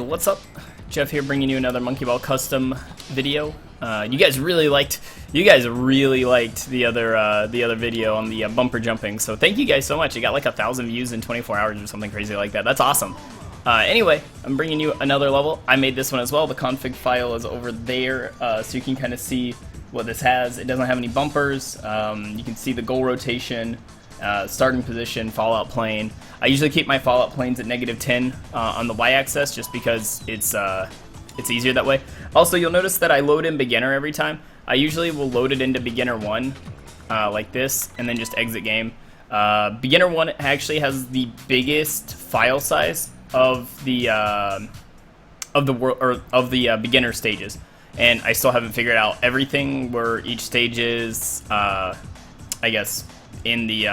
What's up? Geoff here, bringing you another Monkey Ball custom video. You guys really liked the other video on the bumper jumping, so thank you guys so much. It got like 1,000 views in 24 hours or something crazy like that. That's awesome. Anyway, I'm bringing you another level. I made this one as well. The config file is over there, so you can kind of see what this has. It doesn't have any bumpers. You can see the goal rotation, starting position, fallout plane. I usually keep my fallout planes at -10 on the y-axis just because it's easier that way. Also, you'll notice that I load in beginner every time. I usually will load it into beginner 1 like this and then just exit game. Beginner 1 actually has the biggest file size of the beginner stages, and I still haven't figured out everything where each stage is. I guess in the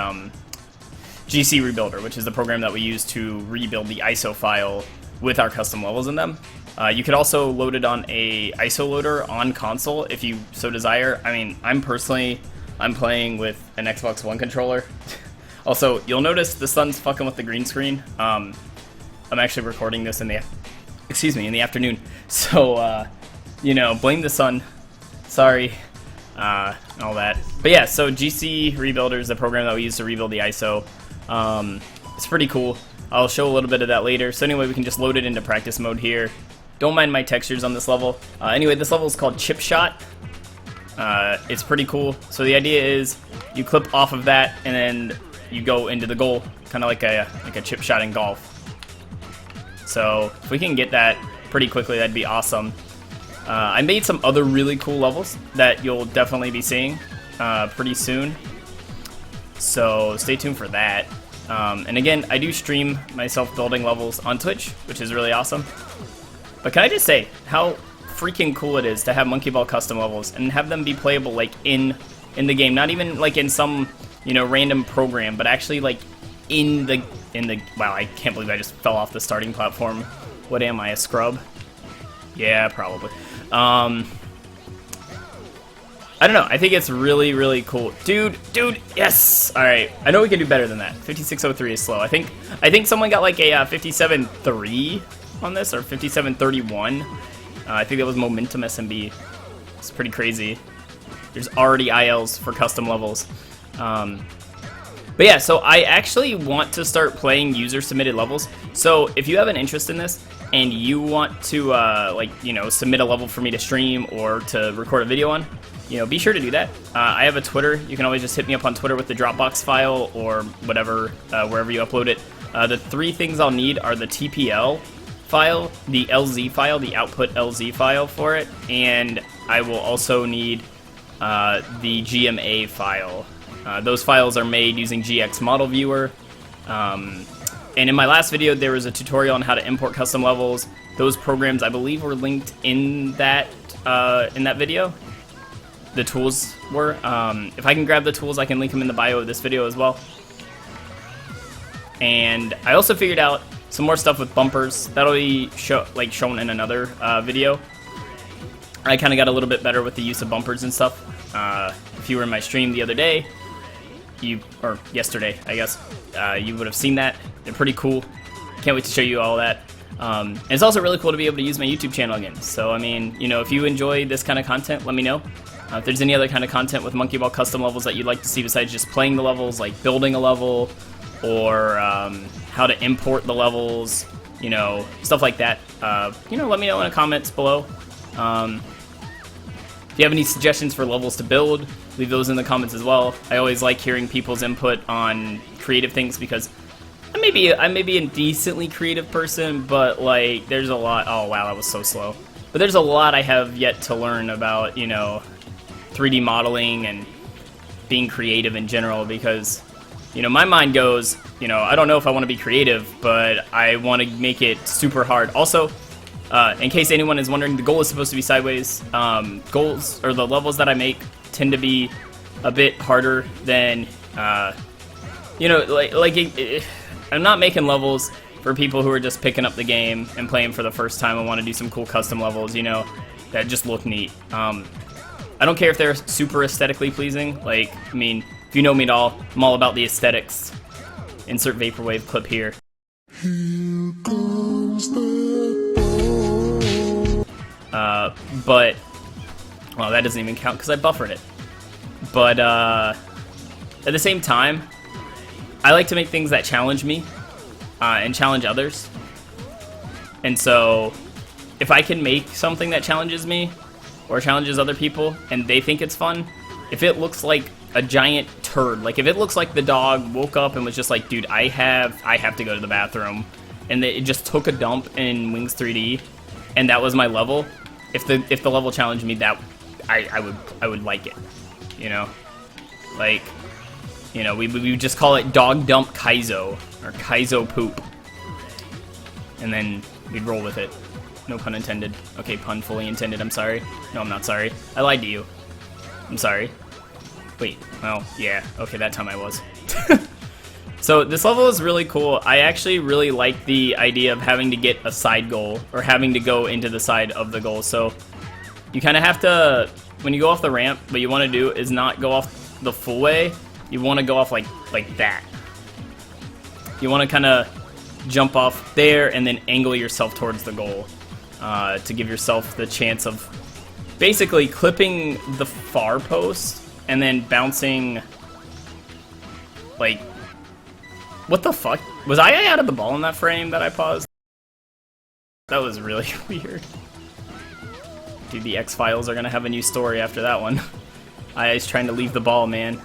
GC Rebuilder, which is the program that we use to rebuild the ISO file with our custom levels in them. You could also load it on a ISO loader on console if you so desire. I mean, I'm playing with an Xbox One controller. Also, you'll notice the sun's fucking with the green screen. I'm actually recording this in the afternoon, so you know, blame the sun. Sorry, all that. But yeah, so GC Rebuilder is the program that we use to rebuild the ISO. It's pretty cool. I'll show a little bit of that later. So anyway, we can just load it into practice mode here. Don't mind my textures on this level. Anyway, this level is called Chip Shot. It's pretty cool. So the idea is you clip off of that and then you go into the goal, kind of like a chip shot in golf. So if we can get that pretty quickly, that'd be awesome. I made some other really cool levels that you'll definitely be seeing pretty soon. So stay tuned for that. And again, I do stream myself building levels on Twitch, which is really awesome. But can I just say how freaking cool it is to have Monkey Ball custom levels and have them be playable like in the game, not even like in some, you know, random program, but actually like in the wow, I can't believe I just fell off the starting platform. What am I, a scrub? Yeah, probably. I don't know. I think it's really, really cool. Dude, yes! Alright, I know we can do better than that. 5603 is slow. I think someone got like a 57.3 on this, or 57.31. I think that was Momentum SMB. It's pretty crazy. There's already ILs for custom levels. But yeah, so I actually want to start playing user-submitted levels. So if you have an interest in this, and you want to, like, you know, submit a level for me to stream or to record a video on, you know, be sure to do that. I have a Twitter. You can always just hit me up on Twitter with the Dropbox file or whatever, wherever you upload it. The 3 things I'll need are the TPL file, the LZ file, the output LZ file for it, and I will also need the GMA file. Those files are made using GX Model Viewer. And in my last video, there was a tutorial on how to import custom levels. Those programs, I believe, were linked in that video. The tools were. If I can grab the tools, I can link them in the bio of this video as well. And I also figured out some more stuff with bumpers. That'll be shown in another video. I kind of got a little bit better with the use of bumpers and stuff. If you were in my stream the other day, or yesterday, I guess, you would have seen that. They're pretty cool. Can't wait to show you all that. And it's also really cool to be able to use my YouTube channel again. So, I mean, you know, if you enjoy this kind of content, let me know. If there's any other kind of content with Monkey Ball custom levels that you'd like to see besides just playing the levels, like building a level, or how to import the levels, you know, stuff like that, you know, let me know in the comments below. If you have any suggestions for levels to build, leave those in the comments as well. I always like hearing people's input on creative things because I may be a decently creative person, but like there's a lot. Oh wow, that was so slow. But there's a lot I have yet to learn about, you know, 3D modeling and being creative in general because, you know, my mind goes, you know, I don't know if I want to be creative, but I want to make it super hard. Also, in case anyone is wondering, the goal is supposed to be sideways. Goals, or the levels that I make, tend to be a bit harder than, you know, I'm not making levels for people who are just picking up the game and playing for the first time and want to do some cool custom levels, you know, that just look neat. I don't care if they're super aesthetically pleasing. Like, I mean, if you know me at all, I'm all about the aesthetics. Insert vaporwave clip here. Here comes the But, well, that doesn't even count because I buffered it. But at the same time, I like to make things that challenge me and challenge others. And so if I can make something that challenges me or challenges other people and they think it's fun, if it looks like a giant turd, like if it looks like the dog woke up and was just like, dude, I have to go to the bathroom, and it just took a dump in Wings 3D, and that was my level. If the level challenged me, that I would like it, you know, like, you know, we would just call it dog dump Kaizo or Kaizo poop, and then we'd roll with it. No pun intended. Okay, pun fully intended. I'm sorry. No, I'm not sorry. I lied to you. I'm sorry. Wait, well, yeah, okay, that time I was. So this level is really cool. I actually really like the idea of having to get a side goal, or having to go into the side of the goal. So you kind of have to, when you go off the ramp, what you want to do is not go off the full way. You want to go off like that. You want to kind of jump off there and then angle yourself towards the goal to give yourself the chance of basically clipping the far post and then bouncing, like, what the fuck? Was I out of the ball in that frame that I paused? That was really weird. Dude, the X-Files are gonna have a new story after that one. IA's trying to leave the ball, man.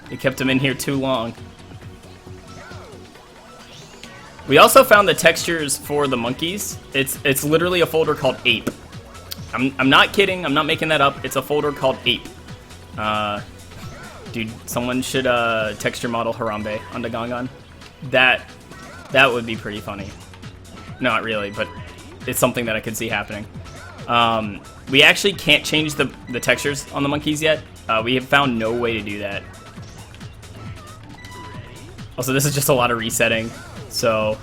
They kept him in here too long. We also found the textures for the monkeys. It's literally a folder called Ape. I'm not kidding, I'm not making that up. It's a folder called Ape. Dude, someone should texture model Harambe onto Gongon. That would be pretty funny. Not really, but it's something that I could see happening. We actually can't change the textures on the monkeys yet. We have found no way to do that. Also, this is just a lot of resetting, so...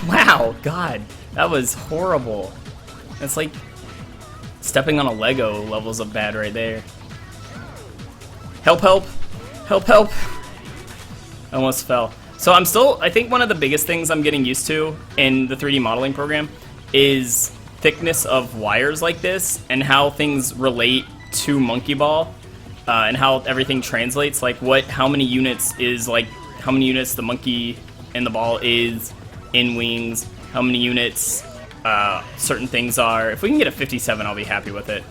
Wow, God, that was horrible. It's like stepping on a Lego levels of bad right there. Help, help, help, help. I almost fell. So I think one of the biggest things I'm getting used to in the 3D modeling program is thickness of wires like this and how things relate to Monkey Ball and how everything translates. Like how many units the monkey and the ball is in Wings, how many units certain things are. If we can get a 57, I'll be happy with it.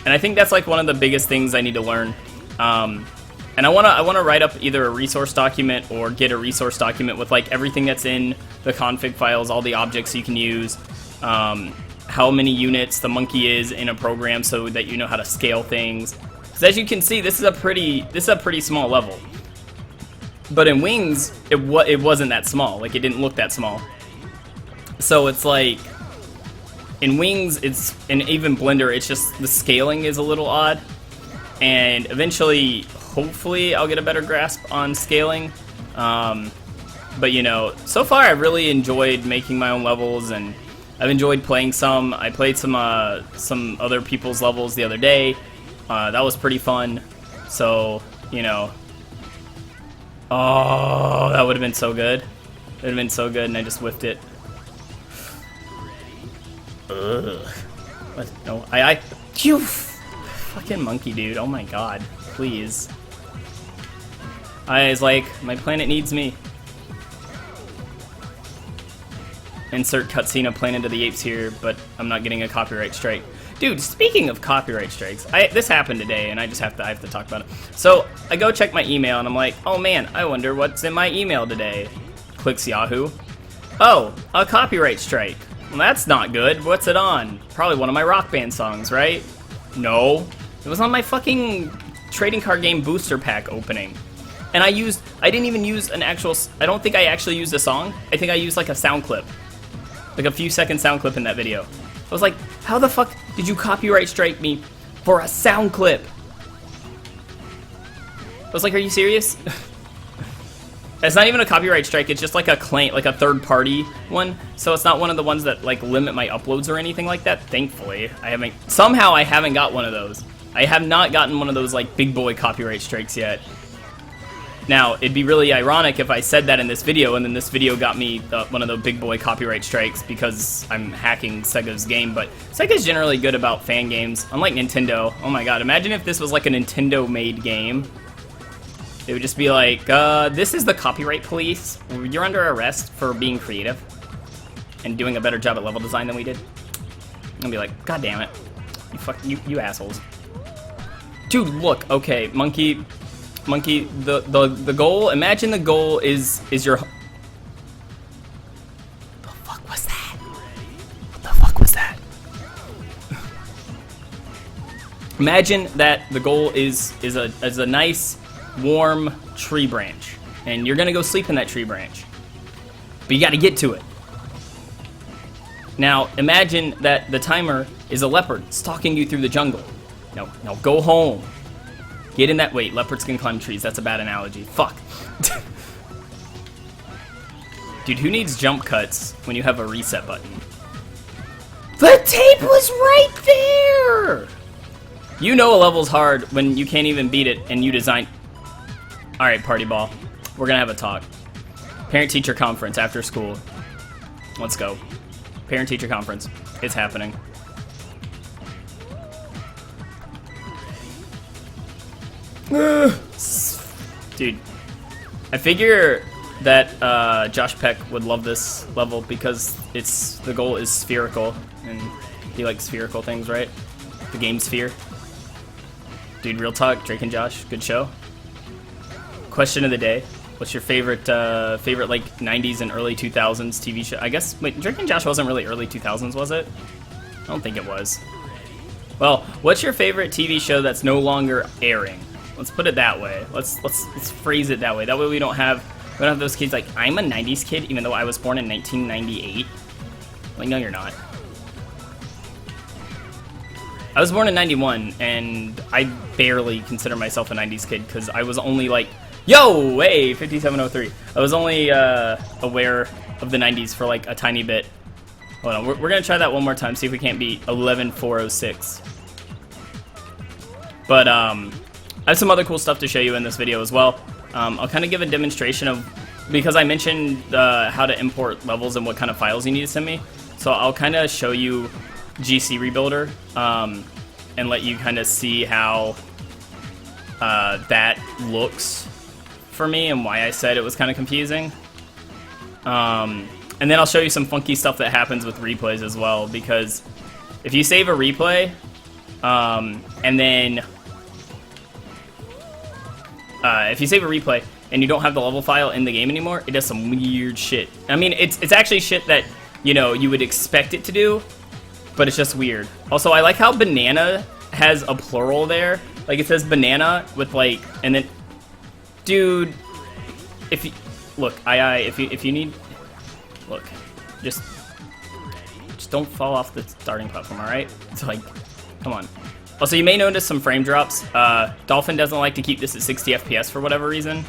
And I think that's like one of the biggest things I need to learn. And I wanna write up either a resource document or get a resource document with like everything that's in the config files, all the objects you can use, how many units the monkey is in a program so that you know how to scale things. Because as you can see, this is a pretty small level. But in Wings, it wasn't that small. Like, it didn't look that small. So it's like, in Wings, and even Blender, it's just the scaling is a little odd. And eventually, hopefully, I'll get a better grasp on scaling. But you know, so far I've really enjoyed making my own levels, and I've enjoyed playing some. I played some other people's levels the other day. That was pretty fun. So, you know. Oh, that would have been so good. It would have been so good, and I just whiffed it. Ugh. What? No, Phew! Fucking monkey, dude. Oh my god. Please. I was like, my planet needs me. Insert cutscene of Planet of the Apes here, but I'm not getting a copyright strike. Dude, speaking of copyright strikes, this happened today, and I have to talk about it. So, I go check my email, and I'm like, oh man, I wonder what's in my email today. Clicks Yahoo. Oh, a copyright strike. Well, that's not good. What's it on? Probably one of my Rock Band songs, right? No. It was on my fucking trading card game booster pack opening. And I didn't even use an actual, I don't think I actually used a song. I think I used like a sound clip. Like a few second sound clip in that video. I was like, how the fuck did you copyright strike me for a sound clip? I was like, are you serious? It's not even a copyright strike, it's just like a claim, like a third party one. So it's not one of the ones that like limit my uploads or anything like that, thankfully. Somehow I haven't got one of those. I have not gotten one of those like big boy copyright strikes yet. Now, it'd be really ironic if I said that in this video, and then this video got me one of the big boy copyright strikes because I'm hacking Sega's game, but Sega's generally good about fan games, unlike Nintendo. Oh my god, imagine if this was like a Nintendo-made game. It would just be like, this is the copyright police. You're under arrest for being creative and doing a better job at level design than we did. And be like, god damn it. You assholes. Dude, look, okay, Monkey, the goal, imagine the goal is your... What the fuck was that? What the fuck was that? Imagine that the goal is a nice, warm tree branch, and you're gonna go sleep in that tree branch. But you gotta get to it. Now, imagine that the timer is a leopard stalking you through the jungle. No, go home. Get in that... Wait, leopards can climb trees. That's a bad analogy. Fuck. Dude, who needs jump cuts when you have a reset button? The tape was right there! You know a level's hard when you can't even beat it and you design... Alright, party ball. We're gonna have a talk. Parent-teacher conference after school. Let's go. Parent-teacher conference. It's happening. Dude, I figure that Josh Peck would love this level because the goal is spherical, and he likes spherical things, right? The game Sphere. Dude, real talk, Drake and Josh, good show. Question of the day: what's your favorite like 90s and early 2000s TV show? I guess wait, Drake and Josh wasn't really early 2000s, was it? I don't think it was. Well, what's your favorite TV show that's no longer airing? Let's put it that way. Let's phrase it that way. That way we don't have those kids like, I'm a 90s kid even though I was born in 1998. Like, no, you're not. I was born in 91 and I barely consider myself a 90s kid because I was only like, yo, hey, 5703. I was only aware of the 90s for like a tiny bit. Hold on, we're gonna try that one more time, see if we can't beat 11406. But I have some other cool stuff to show you in this video as well. I'll kind of give a demonstration of, because I mentioned how to import levels and what kind of files you need to send me. So I'll kind of show you GC Rebuilder and let you kind of see how that looks for me and why I said it was kind of confusing. And then I'll show you some funky stuff that happens with replays as well, because if you save a replay and then if you save a replay and you don't have the level file in the game anymore, it does some weird shit. I mean, it's actually shit that, you know, you would expect it to do, but it's just weird. Also, I like how banana has a plural there. Like, it says banana with, like, and then... Dude, if you... Look, if you need... Look, just don't fall off the starting platform, alright? It's like, come on. Also, you may notice some frame drops. Dolphin doesn't like to keep this at 60 FPS for whatever reason.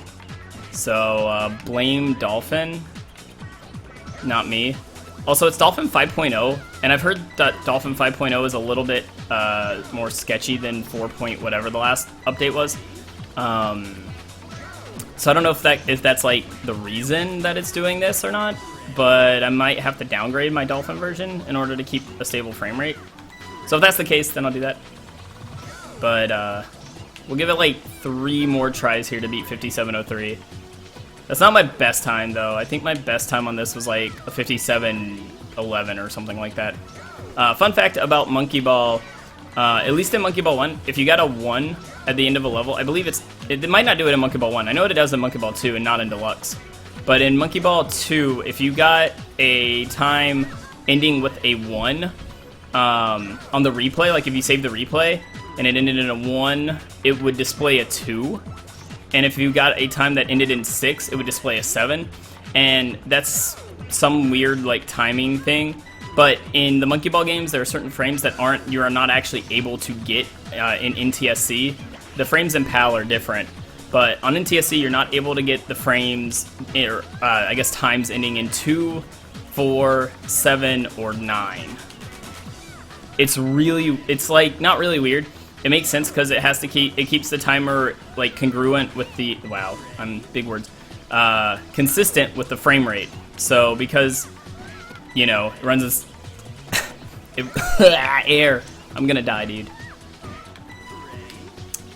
So, blame Dolphin, not me. Also, it's Dolphin 5.0, and I've heard that Dolphin 5.0 is a little bit more sketchy than 4. Whatever the last update was. So I don't know if that's like the reason that it's doing this or not, but I might have to downgrade my Dolphin version in order to keep a stable frame rate. So if that's the case, then I'll do that. But we'll give it like 3 more tries here to beat 5703. That's not my best time though. I think my best time on this was like a 5711 or something like that. Fun fact about Monkey Ball, at least in Monkey Ball 1, if you got a 1 at the end of a level, I believe it might not do it in Monkey Ball 1. I know it does in Monkey Ball 2 and not in Deluxe. But in Monkey Ball 2, if you got a time ending with a 1 on the replay, like if you saved the replay and it ended in a 1, it would display a 2. And if you got a time that ended in 6, it would display a 7. And that's some weird like timing thing. But in the Monkey Ball games, there are certain frames that you are not actually able to get in NTSC. The frames in PAL are different. But on NTSC, you're not able to get the frames, or I guess times ending in 2, 4, 7, or 9. It's like, not really weird. it makes sense because it has to keeps the timer like congruent with the big words, consistent with the frame rate. So because it runs as air. I'm gonna die, dude.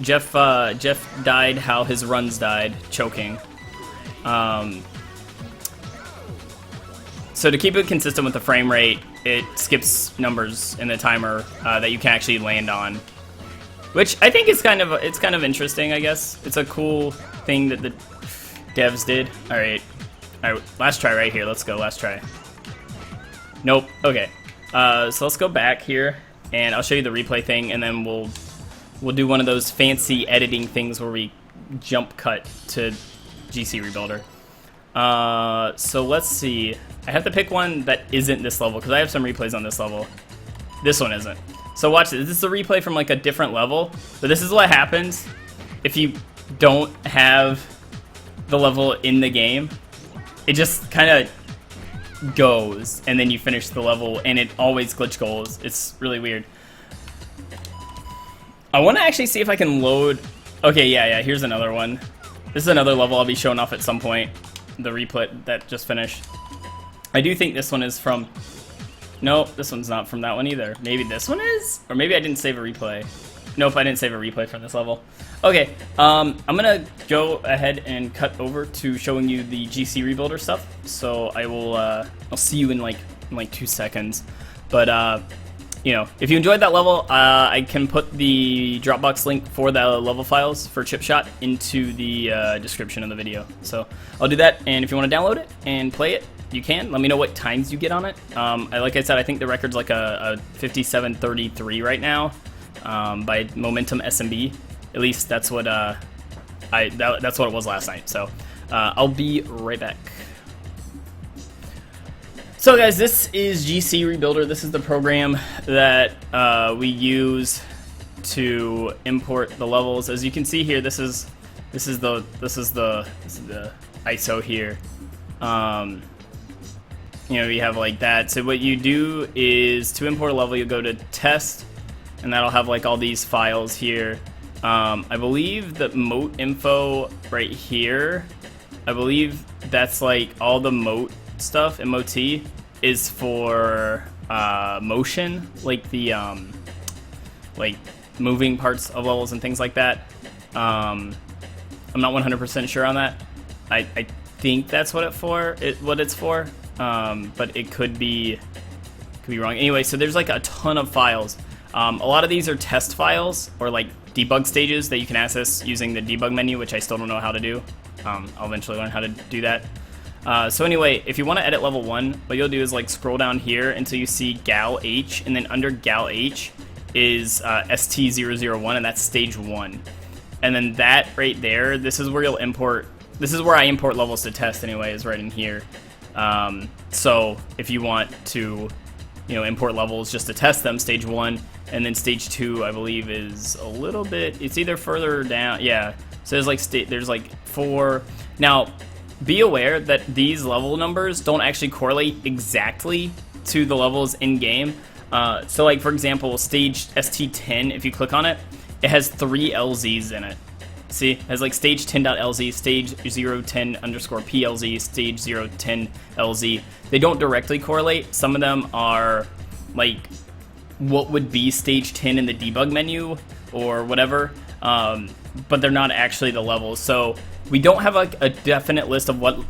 Geoff died how his runs died, choking. So to keep it consistent with the frame rate, it skips numbers in the timer that you can actually land on, which I think is kind of interesting. I guess it's a cool thing that the devs did. All right, last try right here. Let's go. Last try. Nope. Okay. So let's go back here, and I'll show you the replay thing, and then we'll do one of those fancy editing things where we jump cut to GC Rebuilder. So let's see. I have to pick one that isn't this level because I have some replays on this level. This one isn't. So watch this. This is a replay from like a different level. But this is what happens if you don't have the level in the game. It just kind of goes, and then you finish the level, and it always glitch goals. It's really weird. I want to actually see if I can load. Okay, yeah. Here's another one. This is another level I'll be showing off at some point. The replay that just finished. I do think this one is from... No, this one's not from that one either. Maybe this one is? Or maybe I didn't save a replay. Nope, I didn't save a replay from this level. Okay, I'm gonna go ahead and cut over to showing you the GC Rebuilder stuff. So I will, I'll see you in like 2 seconds. But, if you enjoyed that level, I can put the Dropbox link for the level files for Chipshot into the description of the video. So I'll do that, and if you want to download it and play it, you can. Let me know what times you get on it. Like I said, I think the record's like a 57:33 right now by Momentum SMB. At least that's what that's what it was last night. So I'll be right back. So guys, this is GC Rebuilder. This is the program that we use to import the levels. As you can see here, this is the ISO here. You have like that. So what you do is to import a level, you go to test, and that'll have like all these files here. I believe the mote info right here, I believe that's like all the mote stuff. MOT is for motion, like the like moving parts of levels and things like that. I'm not 100% sure on that. I think that's what it's for. But it could be wrong. Anyway, so there's like a ton of files. A lot of these are test files or like debug stages that you can access using the debug menu, which I still don't know how to do. I'll eventually learn how to do that. So anyway, if you want to edit level 1, what you'll do is like scroll down here until you see Gal H, and then under Gal H is ST001, and that's stage 1. And then that right there, this is where you'll import. This is where I import levels to test anyway, is right in here. So if you want to, import levels just to test them, stage 1, and then stage 2, I believe, is a little bit. It's either further down. Yeah. So there's like 4. Now, be aware that these level numbers don't actually correlate exactly to the levels in game. So like for example, stage ST10, if you click on it, it has 3 LZs in it. See, it has like stage 10.lz, stage 010_PLZ, stage 010LZ. They don't directly correlate. Some of them are like what would be stage 10 in the debug menu or whatever, but they're not actually the levels. So we don't have like a definite list of what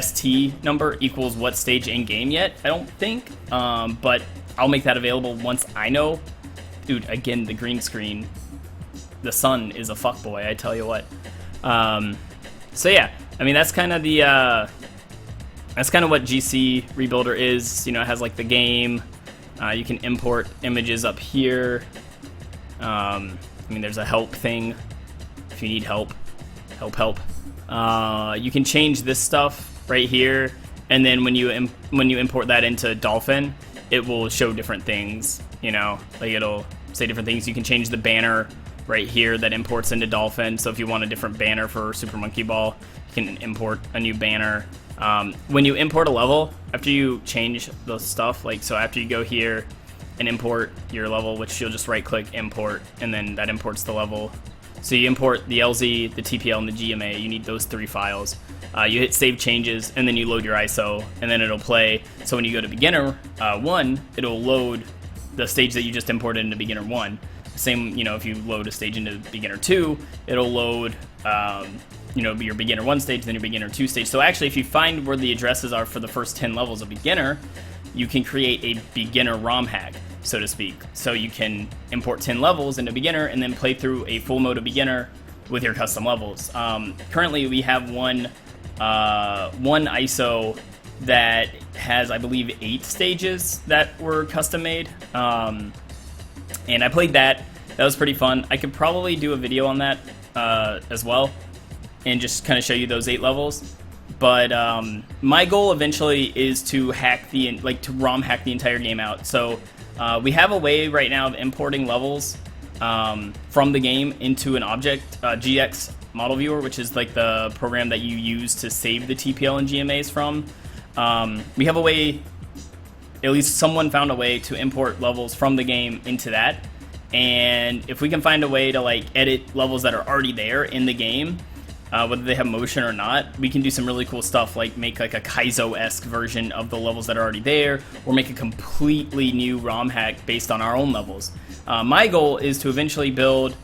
ST number equals what stage in game yet, I don't think, but I'll make that available once I know. Dude, again, the green screen. The sun is a fuckboy, I tell you what. So yeah, I mean that's kind of the that's kind of what GC Rebuilder is. It has like the game. You can import images up here. I mean there's a help thing if you need help. You can change this stuff right here, and then when you import that into Dolphin, it will show different things. Like it'll say different things. You can change the banner right here that imports into Dolphin. So if you want a different banner for Super Monkey Ball, you can import a new banner. When you import a level, after you change the stuff, like so after you go here and import your level, which you'll just right click import, and then that imports the level. So you import the LZ, the TPL, and the GMA. You need those 3 files. You hit save changes, and then you load your ISO, and then it'll play. So when you go to beginner 1, it'll load the stage that you just imported into beginner 1. Same, if you load a stage into beginner 2, it'll load, your beginner 1 stage, then your beginner 2 stage. So actually, if you find where the addresses are for the first 10 levels of beginner, you can create a beginner ROM hack, so to speak. So you can import 10 levels into beginner and then play through a full mode of beginner with your custom levels. Currently, we have one ISO that has, I believe, 8 stages that were custom made. And I played that. That was pretty fun. I could probably do a video on that as well and just kind of show you those 8 levels. But my goal eventually is to hack to ROM hack the entire game out. So we have a way right now of importing levels from the game into an object, GX model viewer, which is like the program that you use to save the TPL and GMAs from. We have a way, at least someone found a way to import levels from the game into that. And if we can find a way to edit levels that are already there in the game, whether they have motion or not, we can do some really cool stuff, like make a Kaizo-esque version of the levels that are already there, or make a completely new ROM hack based on our own levels. My goal is to eventually build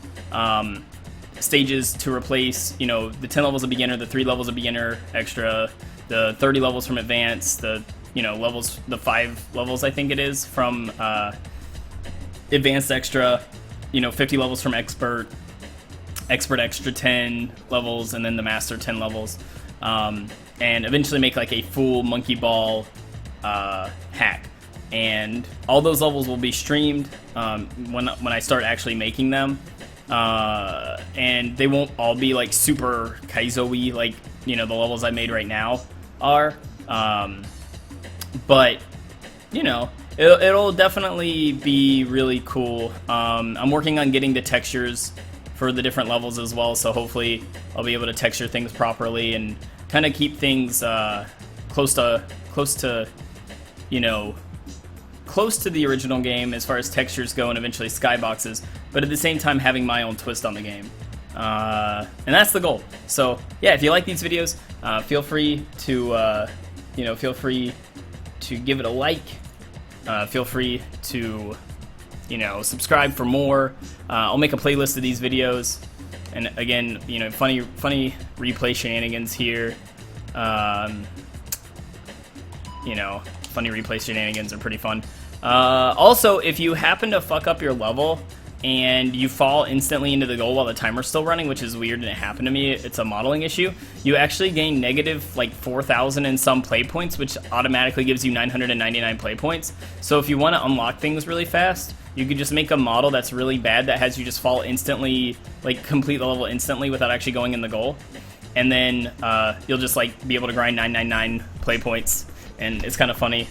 stages to replace, the 10 levels of beginner, the 3 levels of beginner extra, the 30 levels from advanced, the levels, the 5 levels I think it is from advanced extra, 50 levels from expert extra 10 levels, and then the master 10 levels, and eventually make a full monkey ball hack. And all those levels will be streamed when I start actually making them, and they won't all be super Kaizo-y the levels I made right now are, but it'll definitely be really cool. I'm working on getting the textures for the different levels as well, so hopefully I'll be able to texture things properly and kind of keep things close to the original game as far as textures go, and eventually skyboxes, but at the same time having my own twist on the game. And that's the goal. So yeah, if you like these videos, feel free to give it a like. Feel free to subscribe for more. I'll make a playlist of these videos, and again, funny replay shenanigans here. Funny replay shenanigans are pretty fun. Also, if you happen to fuck up your level and you fall instantly into the goal while the timer's still running, which is weird and it happened to me, it's a modeling issue, you actually gain negative 4,000 and some play points, which automatically gives you 999 play points. So if you want to unlock things really fast, you could just make a model that's really bad that has you just fall instantly, complete the level instantly without actually going in the goal. And then you'll just be able to grind 999 play points, and it's kind of funny.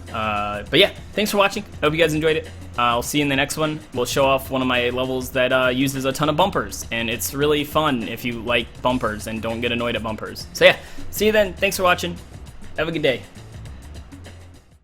But yeah, thanks for watching. I hope you guys enjoyed it. I'll see you in the next one. We'll show off one of my levels that uses a ton of bumpers, and it's really fun if you like bumpers and don't get annoyed at bumpers. So yeah, see you then. Thanks for watching. Have a good day.